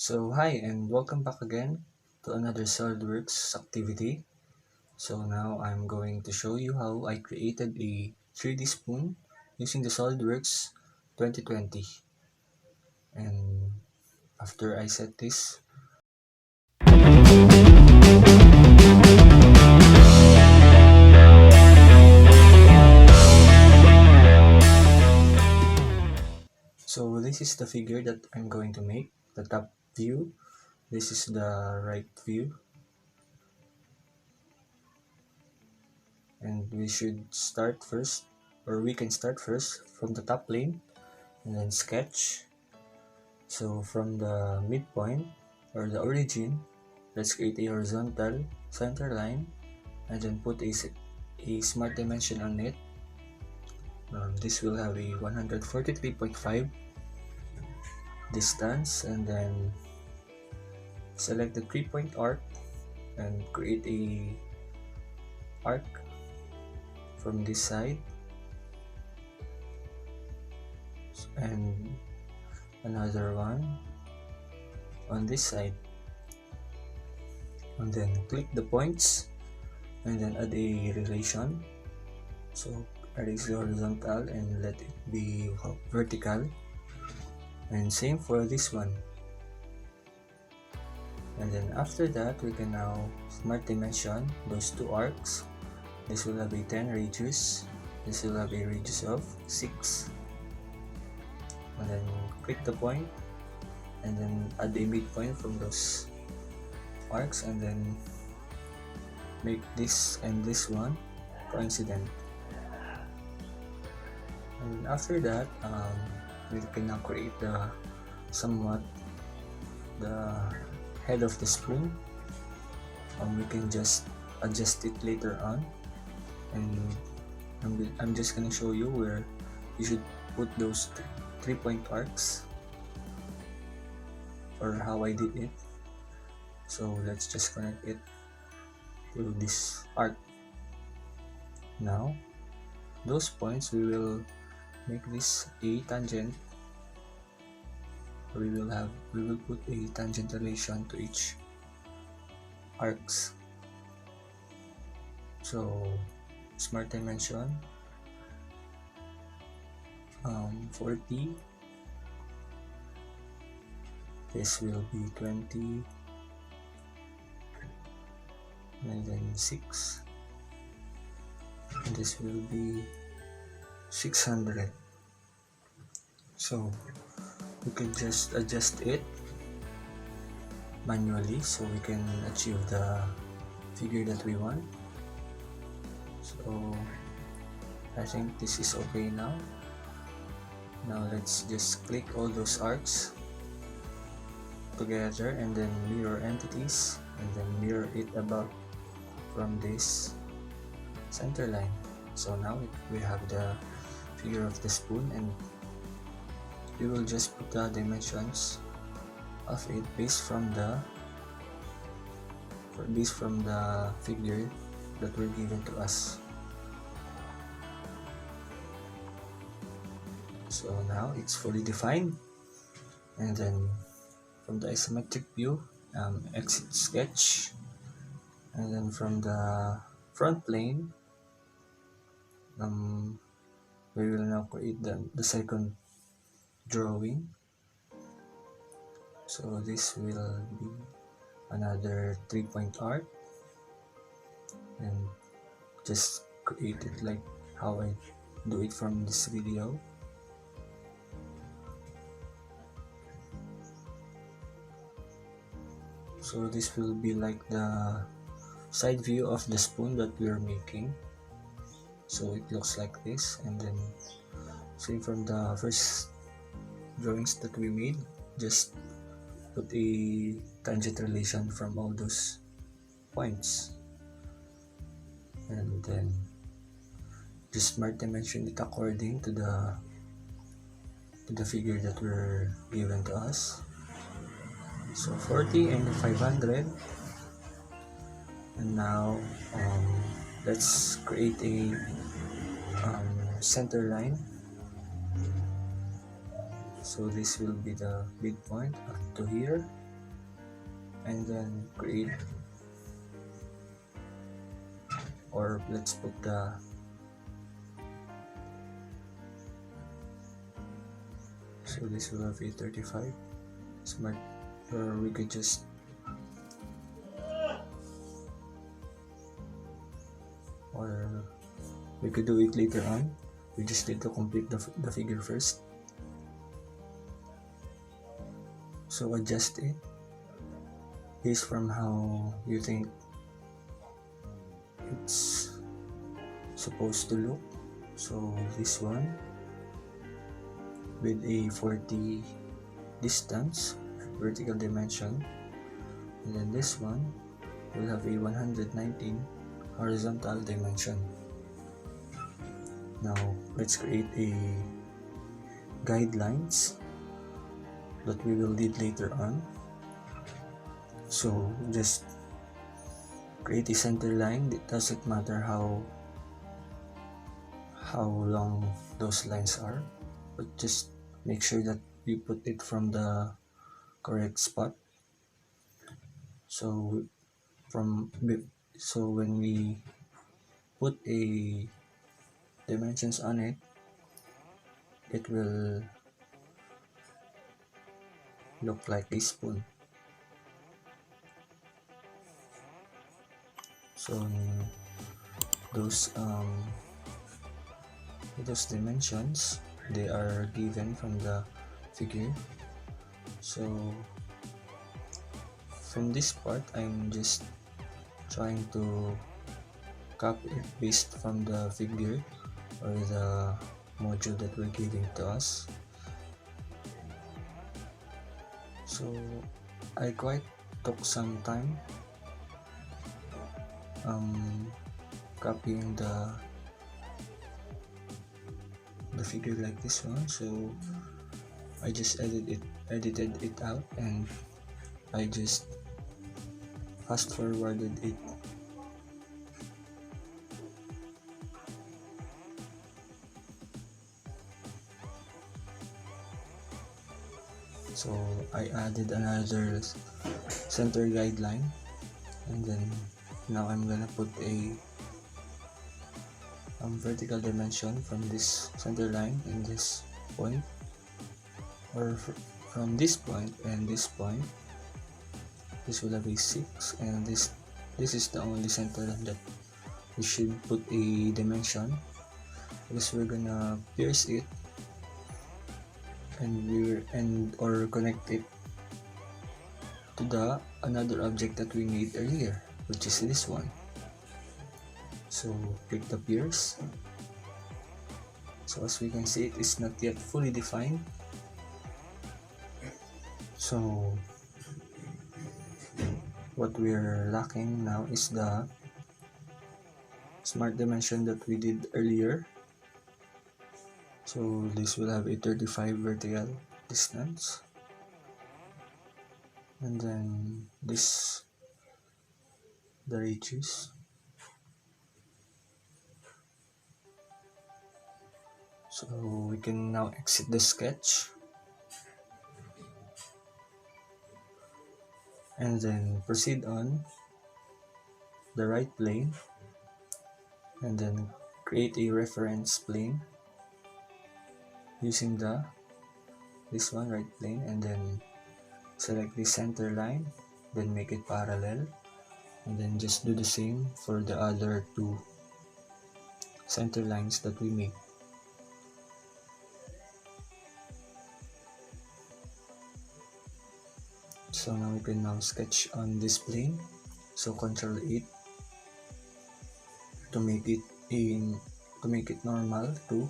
So hi and welcome back again to another SolidWorks activity. So now I'm going to show you how I created a 3D spoon using the SolidWorks 2020. And after I set this, so this is the figure that I'm going to make, the top view. This is the right view. And we should start first, or we can start first from the top plane and then sketch. So from the midpoint or the origin, let's create a horizontal center line and then put a smart dimension on it. This will have a 143.5 distance, and then select the 3-point arc and create a arc from this side and another one on this side, and then click the points and then add a relation. So erase the horizontal and let it be vertical, and same for this one. And then after that, we can now smart dimension those two arcs. This will have a 10 radius, this will have a radius of 6, and then click the point and then add a midpoint from those arcs, and then make this and this one coincident. And after that, we can now create the head of the spoon. We can just adjust it later on, and I'm just gonna show you where you should put those 3-point arcs, or how I did it. So let's just connect it to this arc. Now those points, we will make this a tangent. We will put a tangent relation to each arcs. So smart dimension 40, this will be 20, and then 6, and this will be 600. So we can just adjust it manually so we can achieve the figure that we want. So I think this is okay now. Now let's just click all those arcs together and then mirror entities, and then mirror it above from this center line. So now we have the figure of the spoon, and we will just put the dimensions of it based from the figure that were given to us. So now it's fully defined, and then from the isometric view, exit sketch, and then from the front plane, we will now create the second drawing. So this will be another 3-point arc, and just create it like how I do it from this video. So this will be like the side view of the spoon that we are making. So it looks like this, and then same from the first drawings that we made, just put a tangent relation from all those points, and then just smart dimension it according to the figure that were given to us. So 40 and 500, and now let's create a center line. So this will be the midpoint up to here, and then create, or let's put the so this will have a 35 smart, or we could just or we could do it later on. We just need to complete the figure first. So adjust it based from how you think it's supposed to look. So this one with a 40 distance vertical dimension, and then this one will have a 119 horizontal dimension. Now let's create a guidelines that we will need later on. So just create a center line. It doesn't matter how long those lines are, but just make sure that you put it from the correct spot. So when we put a dimensions on it, it will look like a spoon. So those dimensions, they are given from the figure. So from this part, I'm just trying to copy it based from the figure or the module that we're giving to us. So I quite took some time copying the figure like this one. So I just edited it out, and I just fast forwarded it. So I added another center guideline, and then now I'm gonna put a vertical dimension from this center line in this point, or from this point and this point. This will have a 6, and this is the only center line that we should put a dimension, because we're gonna pierce it or connect it to the another object that we made earlier, which is this one. So click the pierce. So as we can see, it is not yet fully defined. So what we're lacking now is the smart dimension that we did earlier. So this will have a 35 vertical distance, and then this the radius. So we can now exit the sketch, and then proceed on the right plane, and then create a reference plane using this one, right plane, and then select the center line, then make it parallel, and then just do the same for the other two center lines that we made. So now we can now sketch on this plane. So Ctrl 8 to make it normal too,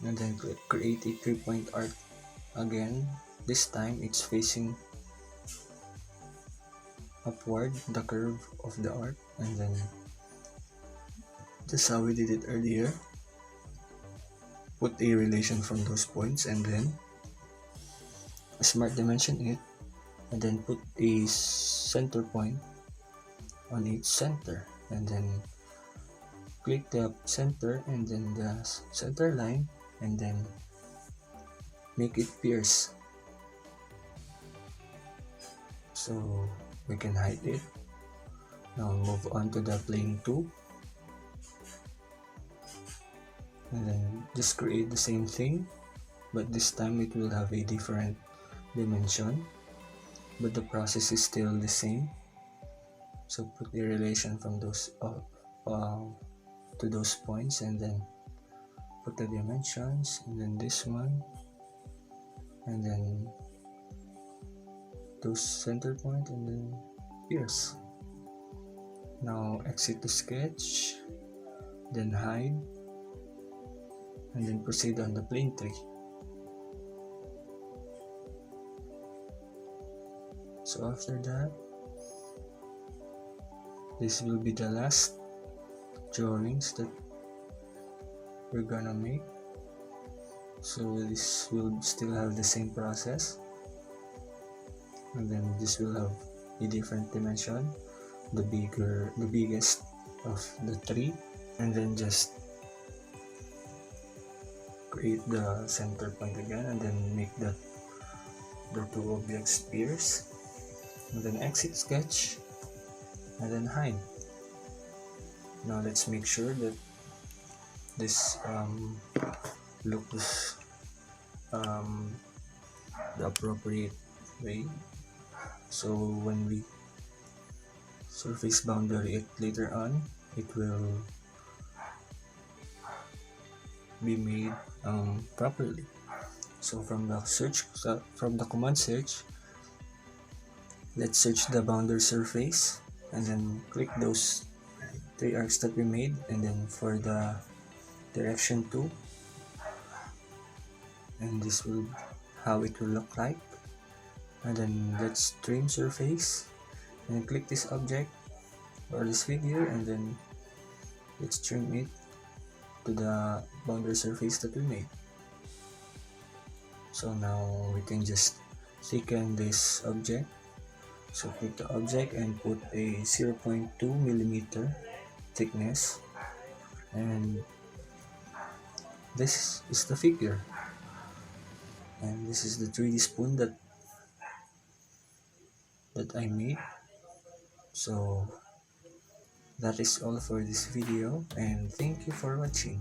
and then create a 3-point arc again. This time it's facing upward, the curve of the arc, and then just how we did it earlier, put a relation from those points, and then smart dimension it, and then put a center point on each center, and then click the center and then the center line, and then make it pierce. So So we can hide it. Now move on to the plane 2, and then just create the same thing, but this time it will have a different dimension, but the process is still the same. So put the relation from those to those points, and then put the dimensions, and then this one, and then those center point, and then pierce. Now exit the sketch, then hide, and then proceed on the plane 3. So after that, this will be the last drawings that we're gonna make. So this will still have the same process, and then this will have a different dimension, the biggest of the 3, and then just create the center point again, and then make the 2 objects pierce, and then exit sketch, and then hide. Now let's make sure that this looks the appropriate way. So when we surface boundary it later on, it will be made properly. So from the command search, let's search the boundary surface, and then click those 3 arcs that we made, and then for the direction 2, and this will how it will look like. And then let's trim surface, and then click this object or this figure, and then let's trim it to the boundary surface that we made. So now we can just thicken this object. So click the object and put a 0.2 millimeter thickness, and this is the figure, and this is the 3D spoon that I made. So that is all for this video, and thank you for watching.